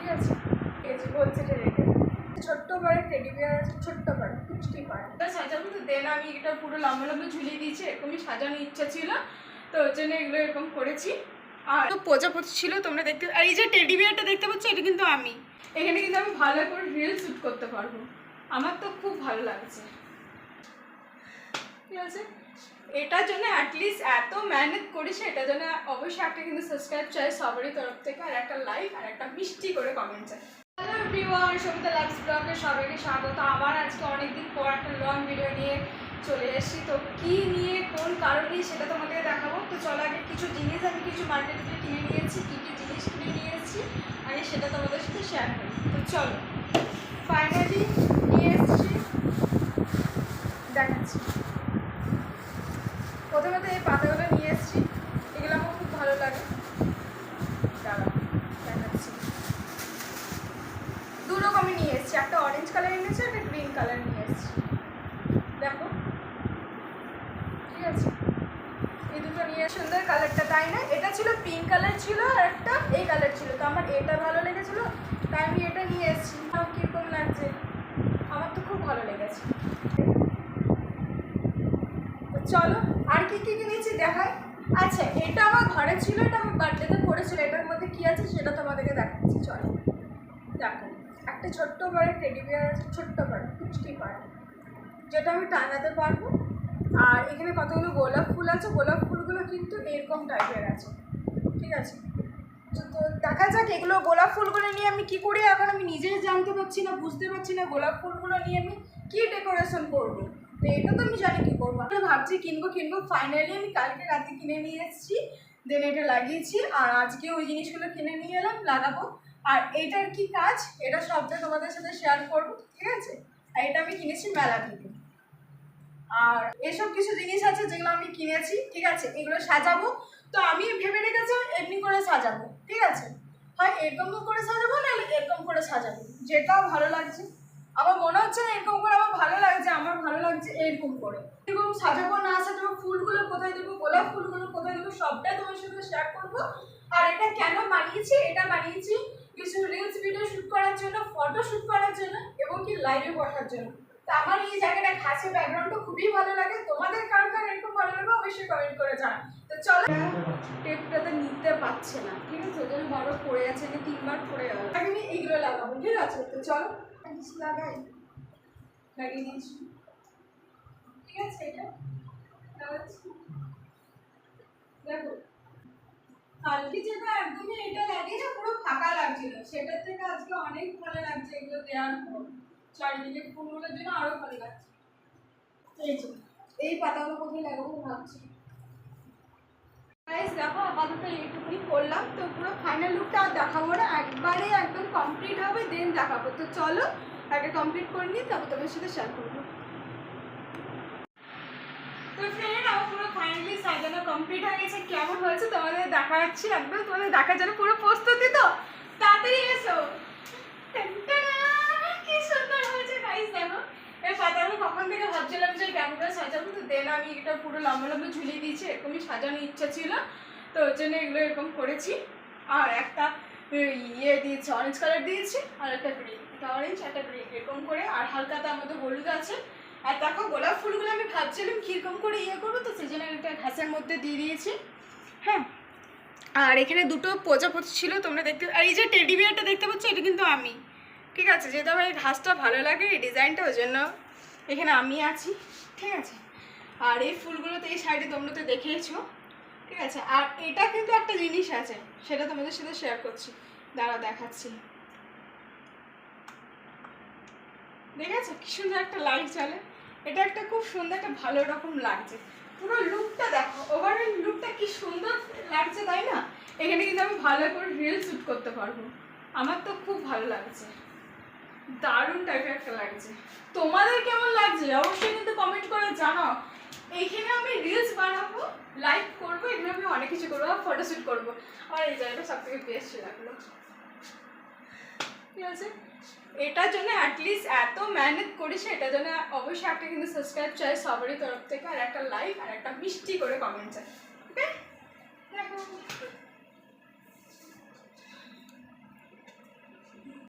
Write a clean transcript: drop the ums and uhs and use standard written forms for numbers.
ঠিক আছে, এই যে বলছে যে রেখে ছোট্ট করে টেডি বিয়ার আছে, ছোট্ট করে কুচকি পারে এটা সাজাবো। তো দেন আমি এটা পুরো লম্বা লম্বা ঝুলিয়ে দিয়েছি, এরকমই সাজানোর ইচ্ছা ছিল, তো ওই জন্য এগুলো এরকম করেছি। আর তো প্রজাপতি ছিল তোমরা দেখতে, আর এই যে টেডি বিয়ারটা দেখতে পাচ্ছ এটা কিন্তু আমি, এখানে কিন্তু আমি ভালো করে রিল শ্যুট করতে পারবো, আমার তো খুব ভালো লাগছে। ঠিক আছে, এটার জন্য অ্যাটলিস্ট এত মেহনত করেছে, এটার জন্য অবশ্যই একটা কিন্তু সাবস্ক্রাইব চাই সবারই তরফ থেকে, আর একটা লাইক আর একটা মিষ্টি করে কমেন্ট চাই। হ্যালো এভরিওয়ান, সবিতা লাইফস ব্লগে সবাইকে স্বাগত। আবার আজকে অনেকদিন পর একটা লং ভিডিও নিয়ে চলে এসেছি। তো কী নিয়ে কোন কারণে সেটা তোমাদের দেখাবো। তো চলো আগে কিছু জিনিস আমি কিছু মার্কেট থেকে কিনে নিয়েছি, কী কী জিনিস কিনে নিয়েছি আগে সেটা তোমাদের সাথে শেয়ার করি। তো চলো ফাইনালি নিয়ে এসেছি, দেখাচ্ছি। প্রথমে তো এই পাতাগুলো নিয়ে এসেছি, এগুলো আমার খুব ভালো লাগে, দাঁড়াও দেখাচ্ছি। দু রকমই নিয়ে এসেছি, একটা অরেঞ্জ কালার নিয়েছি, একটা গ্রিন কালার নিয়ে এসেছি, দেখো। ঠিক আছে, এই দুটো নিয়ে সুন্দর কালারটা, তাই না? এটা ছিল পিঙ্ক কালার ছিল আর একটা এই কালার ছিল, তো আমার এটা ভালো লেগেছিলো তাই আমি এটা নিয়ে এসেছি। আমার কীরকম লাগছে, আমার তো খুব ভালো লেগেছে। চলো আর কি কি কিনেছি দেখাই। আচ্ছা, এটা আমার ঘরে ছিল, এটা আমার বার্থডেতে পড়েছিল, এটার মধ্যে কী আছে সেটা তোমাদেরকে দেখাচ্ছি। চলো দেখো, একটা ছোট্ট করে টেডি বিয়ার আছে, ছোট্ট করে কুচকি পারে, যেটা আমি টানাতে পারবো। আর এখানে কতগুলো গোলাপ ফুল আছে, গোলাপ ফুলগুলো কিন্তু এরকম টাইপের আছে। ঠিক আছে, তো দেখা যাক এগুলো গোলাপ ফুলগুলো নিয়ে আমি কী করি, এখন আমি নিজেই জানতে পারছি না, বুঝতে পারছি না গোলাপ ফুলগুলো নিয়ে আমি কী ডেকোরেশন করবো। তো এটা তো আমি জানি কী করবো, আমি ভাবছি কিনবো। ফাইনালি আমি কালকে রাতে কিনে নিয়ে এসেছি, দেন এটা লাগিয়েছি, আর আজকে ওই জিনিসগুলো কিনে নিয়ে এলাম, লাগাবো। আর এটার কি কাজ এটা সবটা তোমাদের সাথে শেয়ার করবো। ঠিক আছে, আর এটা আমি কিনেছি মেলা থেকে। আর এসব কিছু জিনিস আছে যেগুলো আমি কিনেছি। ঠিক আছে, এগুলো সাজাবো, তো আমি ভেবে রেখেছি এমনি করে সাজাবো। ঠিক আছে, হয় এরকম করে সাজাবো, নাহলে এরকম করে সাজাবো, যেটাও ভালো লাগছে। আমার মনে হচ্ছে না এরকম করে আমার ভালো লাগছে, আমার ভালো লাগছে এরকম করে। এরকম সাজাবো না সাজাবো, ফুলগুলো কোথায় দেবো, গোলাপ ফুলগুলো কোথায় দেবো, সবটাই তোমার সাথে শেয়ার করবো। আর এটা কেন বানিয়েছি, এটা বানিয়েছি কিছু রিলস ভিডিও শ্যুট করার জন্য, ফটো শ্যুট করার জন্য, এবং কি লাইভে বসার জন্য। তো আমার এই জায়গাটা ঘাসে ব্যাকগ্রাউন্ডটা খুবই ভালো লাগে, তোমাদের কার কার এরকম ভালো লাগে অবশ্যই কমেন্ট করে জানাও। তো চলো, টেপটাতে নিতে পারছে না, ঠিক আছে, ওই জন্য বড় পড়ে আছে, যে 3বার পড়ে গেল। আমি এইগুলো লাগাবো, ঠিক আছে। তো চলো লাগিয়ে দিয়েছি। ঠিক আছে, এটা লাগাচ্ছি, দেখো কালকে যেটা একদমই এটা লাগিয়ে না পুরো ফাঁকা লাগছিল, সেটার থেকে আজকে অনেক ভালো লাগছে এগুলো দেওয়ার পর। চারিদিকে ফুলগুলোর জন্য আরো ভালো লাগছে। এই যে এই পাতাগুলো কোথায় লাগাবো ভাবছি। গাইস দেখো, আপাতত এইটুকুনি করলাম, তো পুরো ফাইনাল লুকটা আর দেখাবো না, একবারে একদম কমপ্লিট হবে দেন দেখাবো। তো চলো আগে কমপ্লিট করে নিই, তারপর তোমার সাথে শেয়ার করবো। তো ফ্রেন্ড, আমার পুরো ফাইনালি সাজানো কমপ্লিট হয়ে গেছে, কেমন হয়েছে তোমাদের দেখা যাচ্ছে, একদম তোমাদের দেখার জন্য পুরো প্রস্তুতি। তো তাড়াতাড়ি এসো, কি সুন্দর হয়েছে গাইস দেখো। এই পাতাগুলো কখন থেকে ভাবছিলাম যে কেমন করে সাজাবো, তো দেন আমি এটা পুরো লম্বা লম্বা ঝুলিয়ে দিয়েছি, এরকমই সাজানোর ইচ্ছা ছিল, তো ওই জন্য এগুলো এরকম করেছি। আর একটা ইয়ে দিয়েছি, অরেঞ্জ কালার দিয়েছি, আর একটা গ্রিন, একটা অরেঞ্জ একটা গ্রিন এরকম করে, আর হালকা তার মধ্যে হলুদ আছে। আর দেখো গোলাপ ফুলগুলো আমি ভাবছিলাম কীরকম করে ইয়ে করবো, তো সেই জন্য একটা ঘাসের মধ্যে দিয়ে দিয়েছি। হ্যাঁ, আর এখানে দুটো প্রজাপতি ছিল তোমরা দেখতে, আর এই যে টেডি বিয়ারটা দেখতে পাচ্ছ এটা কিন্তু আমি। ঠিক আছে, যেহেতু আমার এই ঘাসটা ভালো লাগে, এই ডিজাইনটা, ওই জন্য এখানে আমি আছি। ঠিক আছে, আর এই ফুলগুলো তো এই সাইডে তোমরা তো দেখেইছো। ঠিক আছে, আর এটা কিন্তু একটা জিনিস আছে, সেটা তোমাদের সাথে শেয়ার করছি, দাঁড়া দেখাচ্ছি। দেখেছো কি সুন্দর একটা লাইট জ্বলে, এটা একটা খুব সুন্দর একটা ভালো রকম লাগছে। পুরো লুকটা দেখো, ওভারঅল লুকটা কি সুন্দর লাগছে, তাই না? এখানে কিন্তু আমি ভালো করে রিল শ্যুট করতে পারবো, আমার তো খুব ভালো লাগছে, দারুণ টাইপের একটা লাগছে। তোমাদের কেমন লাগছে অবশ্যই কিন্তু কমেন্ট করে জানাও। এইখানে আমি রিলস বানাবো, লাইভ করবো, এখানে আমি অনেক কিছু করবো, ফটোশ্যুট করবো। আর এই জায়গাটা সব থেকে বেস্ট লাগলো। ঠিক আছে, এটার জন্য অ্যাটলিস্ট এত মেহনত করেছে, এটার জন্য অবশ্যই একটা কিন্তু সাবস্ক্রাইব চাই সবারই তরফ থেকে, আর একটা লাইক আর একটা মিষ্টি করে কমেন্ট চাই। ওকে, দেখো।